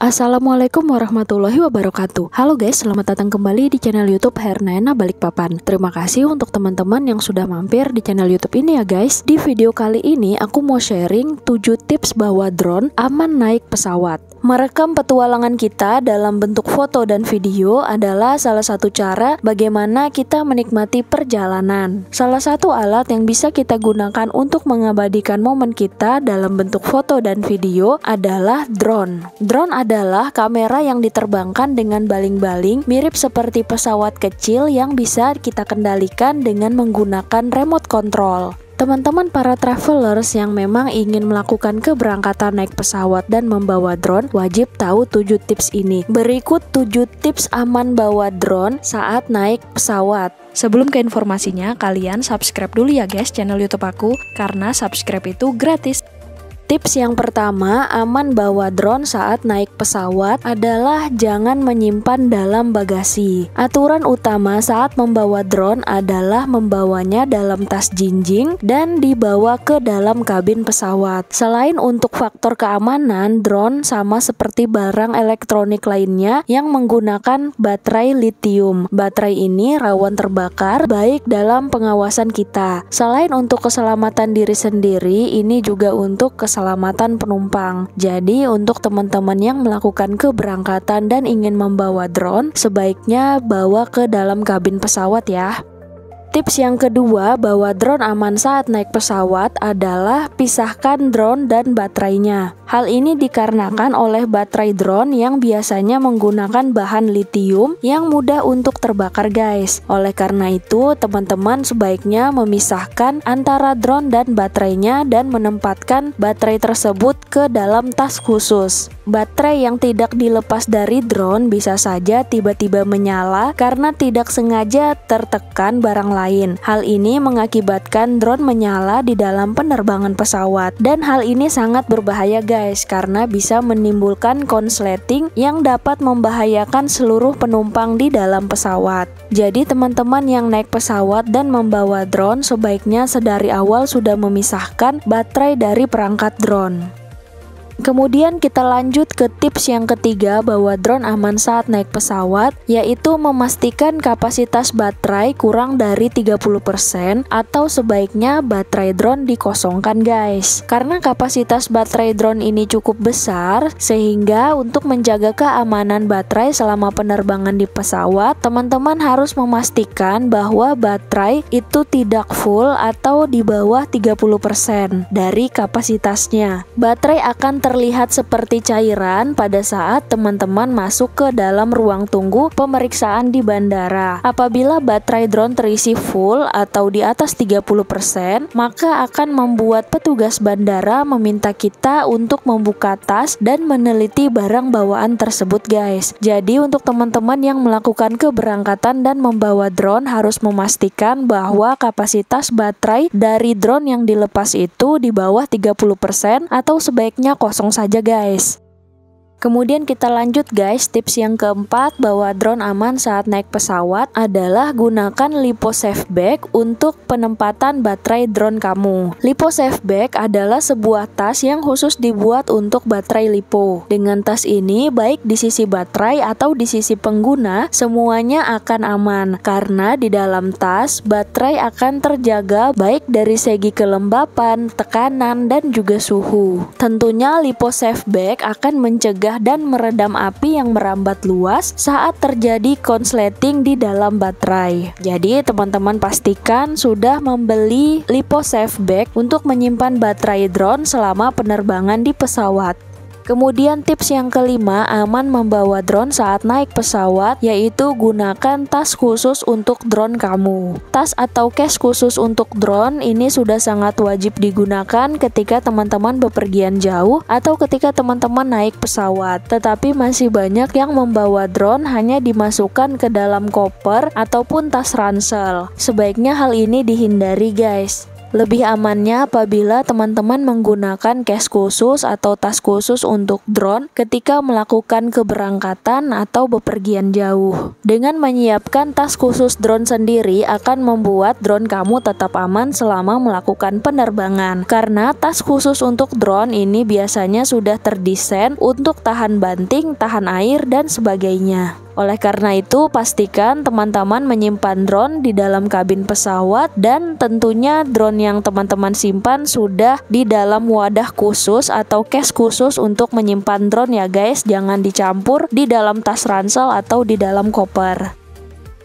Assalamualaikum warahmatullahi wabarakatuh. Halo guys, selamat datang kembali di channel YouTube Hernena Balikpapan. Terima kasih untuk teman-teman yang sudah mampir di channel YouTube ini ya guys. Di video kali ini aku mau sharing 7 tips bawa drone aman naik pesawat. Merekam petualangan kita dalam bentuk foto dan video adalah salah satu cara bagaimana kita menikmati perjalanan. Salah satu alat yang bisa kita gunakan untuk mengabadikan momen kita dalam bentuk foto dan video adalah drone. Drone adalah kamera yang diterbangkan dengan baling-baling mirip seperti pesawat kecil yang bisa kita kendalikan dengan menggunakan remote control. Teman-teman para travelers yang memang ingin melakukan keberangkatan naik pesawat dan membawa drone wajib tahu 7 tips ini. Berikut 7 tips aman bawa drone saat naik pesawat. Sebelum ke informasinya, kalian subscribe dulu ya guys channel YouTube aku, karena subscribe itu gratis. Tips yang pertama, aman bawa drone saat naik pesawat adalah jangan menyimpan dalam bagasi. Aturan utama saat membawa drone adalah membawanya dalam tas jinjing dan dibawa ke dalam kabin pesawat. Selain untuk faktor keamanan, drone sama seperti barang elektronik lainnya yang menggunakan baterai lithium. Baterai ini rawan terbakar baik dalam pengawasan kita. Selain untuk keselamatan diri sendiri, ini juga untuk keselamatan penumpang. Jadi untuk teman-teman yang melakukan keberangkatan dan ingin membawa drone, sebaiknya bawa ke dalam kabin pesawat ya. Tips yang kedua, bawa drone aman saat naik pesawat adalah pisahkan drone dan baterainya. Hal ini dikarenakan oleh baterai drone yang biasanya menggunakan bahan lithium yang mudah untuk terbakar guys. Oleh karena itu, teman-teman sebaiknya memisahkan antara drone dan baterainya dan menempatkan baterai tersebut ke dalam tas khusus. Baterai yang tidak dilepas dari drone bisa saja tiba-tiba menyala karena tidak sengaja tertekan barang lain. Hal ini mengakibatkan drone menyala di dalam penerbangan pesawat, dan hal ini sangat berbahaya guys karena bisa menimbulkan konsleting yang dapat membahayakan seluruh penumpang di dalam pesawat. Jadi teman-teman yang naik pesawat dan membawa drone sebaiknya sedari awal sudah memisahkan baterai dari perangkat drone. Kemudian kita lanjut ke tips yang ketiga bawa drone aman saat naik pesawat, yaitu memastikan kapasitas baterai kurang dari 30% atau sebaiknya baterai drone dikosongkan guys. Karena kapasitas baterai drone ini cukup besar, sehingga untuk menjaga keamanan baterai selama penerbangan di pesawat, teman-teman harus memastikan bahwa baterai itu tidak full atau di bawah 30% dari kapasitasnya. Baterai akan terlihat seperti cairan pada saat teman-teman masuk ke dalam ruang tunggu pemeriksaan di bandara. Apabila baterai drone terisi full atau di atas 30%, maka akan membuat petugas bandara meminta kita untuk membuka tas dan meneliti barang bawaan tersebut guys. Jadi untuk teman-teman yang melakukan keberangkatan dan membawa drone harus memastikan bahwa kapasitas baterai dari drone yang dilepas itu di bawah 30% atau sebaiknya kosong saja guys. Kemudian kita lanjut guys, tips yang keempat bawa drone aman saat naik pesawat adalah gunakan lipo safe bag untuk penempatan baterai drone kamu. Lipo safe bag adalah sebuah tas yang khusus dibuat untuk baterai lipo. Dengan tas ini, baik di sisi baterai atau di sisi pengguna, semuanya akan aman karena di dalam tas baterai akan terjaga baik dari segi kelembapan, tekanan, dan juga suhu. Tentunya lipo safe bag akan mencegah dan meredam api yang merambat luas saat terjadi konsleting di dalam baterai. Jadi teman-teman pastikan sudah membeli lipo safe bag untuk menyimpan baterai drone selama penerbangan di pesawat. Kemudian tips yang kelima aman membawa drone saat naik pesawat, yaitu gunakan tas khusus untuk drone kamu. Tas atau case khusus untuk drone ini sudah sangat wajib digunakan ketika teman-teman bepergian jauh atau ketika teman-teman naik pesawat. Tetapi masih banyak yang membawa drone hanya dimasukkan ke dalam koper ataupun tas ransel. Sebaiknya hal ini dihindari guys. Lebih amannya apabila teman-teman menggunakan case khusus atau tas khusus untuk drone ketika melakukan keberangkatan atau bepergian jauh. Dengan menyiapkan tas khusus drone sendiri akan membuat drone kamu tetap aman selama melakukan penerbangan. Karena tas khusus untuk drone ini biasanya sudah terdesain untuk tahan banting, tahan air, dan sebagainya. Oleh karena itu, pastikan teman-teman menyimpan drone di dalam kabin pesawat dan tentunya drone yang teman-teman simpan sudah di dalam wadah khusus atau case khusus untuk menyimpan drone ya guys. Jangan dicampur di dalam tas ransel atau di dalam koper.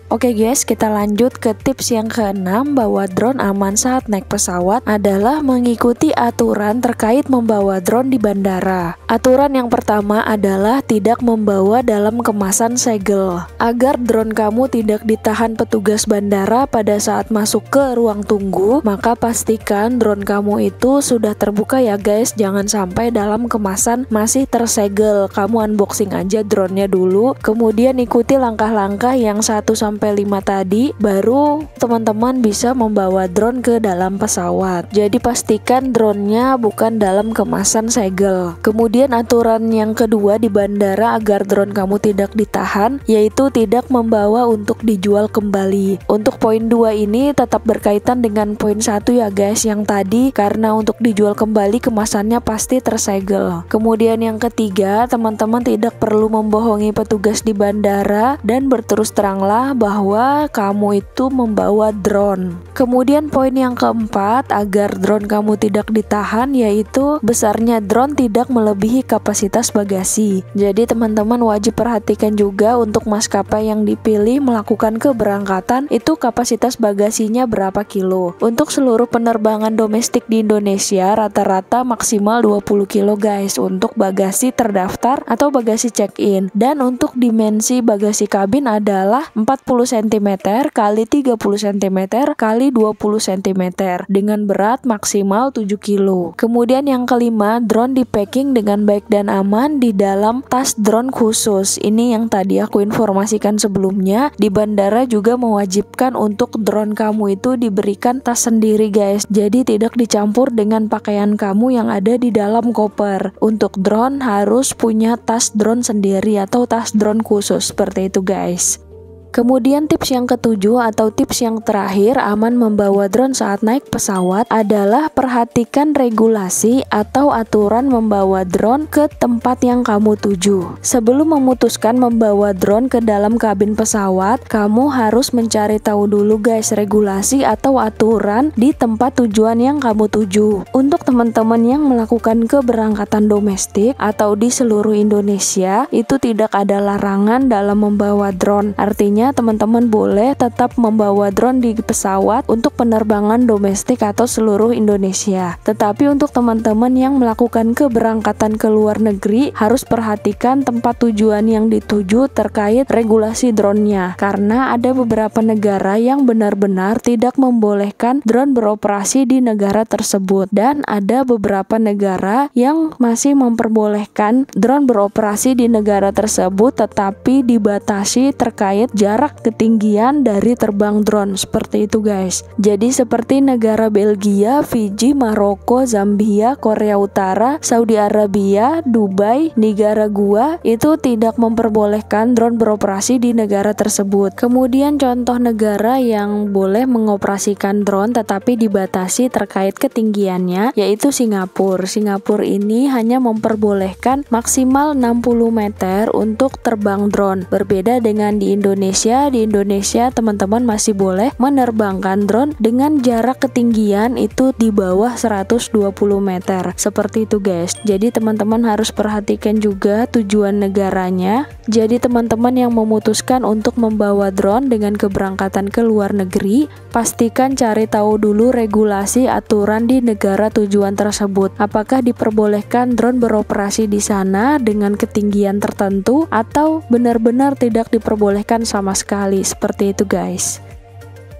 Oke guys, kita lanjut ke tips yang keenam bahwa drone aman saat naik pesawat adalah mengikuti aturan terkait membawa drone di bandara. Aturan yang pertama adalah tidak membawa dalam kemasan segel. Agar drone kamu tidak ditahan petugas bandara pada saat masuk ke ruang tunggu, maka pastikan drone kamu itu sudah terbuka ya guys. Jangan sampai dalam kemasan masih tersegel. Kamu unboxing aja drone-nya dulu, kemudian ikuti langkah-langkah yang 1-5 tadi, baru teman-teman bisa membawa drone ke dalam pesawat. Jadi pastikan drone-nya bukan dalam kemasan segel. Kemudian aturan yang kedua di bandara agar drone kamu tidak ditahan, yaitu tidak membawa untuk dijual kembali. Untuk poin 2 ini tetap berkaitan dengan poin 1 ya guys yang tadi, karena untuk dijual kembali kemasannya pasti tersegel. Kemudian yang ketiga, teman-teman tidak perlu membohongi petugas di bandara dan berterus teranglah bahwa kamu itu membawa drone. Kemudian poin yang keempat, agar drone kamu tidak ditahan, yaitu besarnya drone tidak melebihi kapasitas bagasi. Jadi teman-teman wajib perhatikan juga untuk maskapai yang dipilih melakukan keberangkatan itu kapasitas bagasinya berapa kilo. Untuk seluruh penerbangan domestik di Indonesia rata-rata maksimal 20 kilo guys untuk bagasi terdaftar atau bagasi check-in. Dan untuk dimensi bagasi kabin adalah 40 cm kali 30 cm kali 20 cm dengan berat maksimal 7 kilo. Kemudian yang kelima, drone di packing dengan baik dan aman di dalam tas drone khusus. Ini yang tadi aku informasikan sebelumnya. Di bandara juga mewajibkan untuk drone kamu itu diberikan tas sendiri guys. Jadi tidak dicampur dengan pakaian kamu yang ada di dalam koper. Untuk drone harus punya tas drone sendiri atau tas drone khusus seperti itu guys. Kemudian tips yang ketujuh atau tips yang terakhir aman membawa drone saat naik pesawat adalah perhatikan regulasi atau aturan membawa drone ke tempat yang kamu tuju. Sebelum memutuskan membawa drone ke dalam kabin pesawat, kamu harus mencari tahu dulu guys regulasi atau aturan di tempat tujuan yang kamu tuju. Untuk teman-teman yang melakukan keberangkatan domestik atau di seluruh Indonesia, itu tidak ada larangan dalam membawa drone. Artinya teman-teman boleh tetap membawa drone di pesawat untuk penerbangan domestik atau seluruh Indonesia. Tetapi untuk teman-teman yang melakukan keberangkatan ke luar negeri harus perhatikan tempat tujuan yang dituju terkait regulasi drone-nya. Karena ada beberapa negara yang benar-benar tidak membolehkan drone beroperasi di negara tersebut dan ada beberapa negara yang masih memperbolehkan drone beroperasi di negara tersebut tetapi dibatasi terkait jarak ketinggian dari terbang drone seperti itu guys. Jadi seperti negara Belgia, Fiji, Maroko, Zambia, Korea Utara, Saudi Arabia, Dubai, Nicaragua itu tidak memperbolehkan drone beroperasi di negara tersebut. Kemudian contoh negara yang boleh mengoperasikan drone tetapi dibatasi terkait ketinggiannya yaitu Singapura. Singapura ini hanya memperbolehkan maksimal 60 meter untuk terbang drone. Berbeda dengan di Indonesia. Di Indonesia teman-teman masih boleh menerbangkan drone dengan jarak ketinggian itu di bawah 120 meter. Seperti itu guys. Jadi teman-teman harus perhatikan juga tujuan negaranya. Jadi teman-teman yang memutuskan untuk membawa drone dengan keberangkatan ke luar negeri, pastikan cari tahu dulu regulasi aturan di negara tujuan tersebut. Apakah diperbolehkan drone beroperasi di sana dengan ketinggian tertentu atau benar-benar tidak diperbolehkan sama sekali. Seperti itu guys.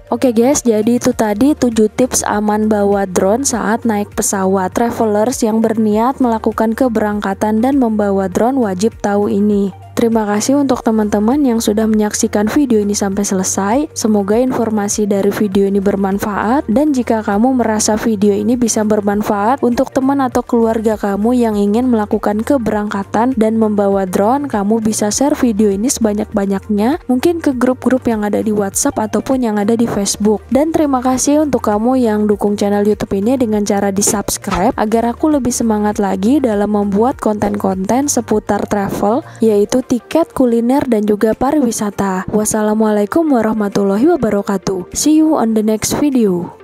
Oke guys, jadi itu tadi 7 tips aman bawa drone saat naik pesawat. Travelers yang berniat melakukan keberangkatan dan membawa drone wajib tahu ini. Terima kasih untuk teman-teman yang sudah menyaksikan video ini sampai selesai. Semoga informasi dari video ini bermanfaat, dan jika kamu merasa video ini bisa bermanfaat untuk teman atau keluarga kamu yang ingin melakukan keberangkatan dan membawa drone, kamu bisa share video ini sebanyak-banyaknya, mungkin ke grup-grup yang ada di WhatsApp ataupun yang ada di Facebook. Dan terima kasih untuk kamu yang dukung channel YouTube ini dengan cara di subscribe agar aku lebih semangat lagi dalam membuat konten-konten seputar travel, yaitu tiket, kuliner, dan juga pariwisata. Wassalamualaikum warahmatullahi wabarakatuh. See you on the next video.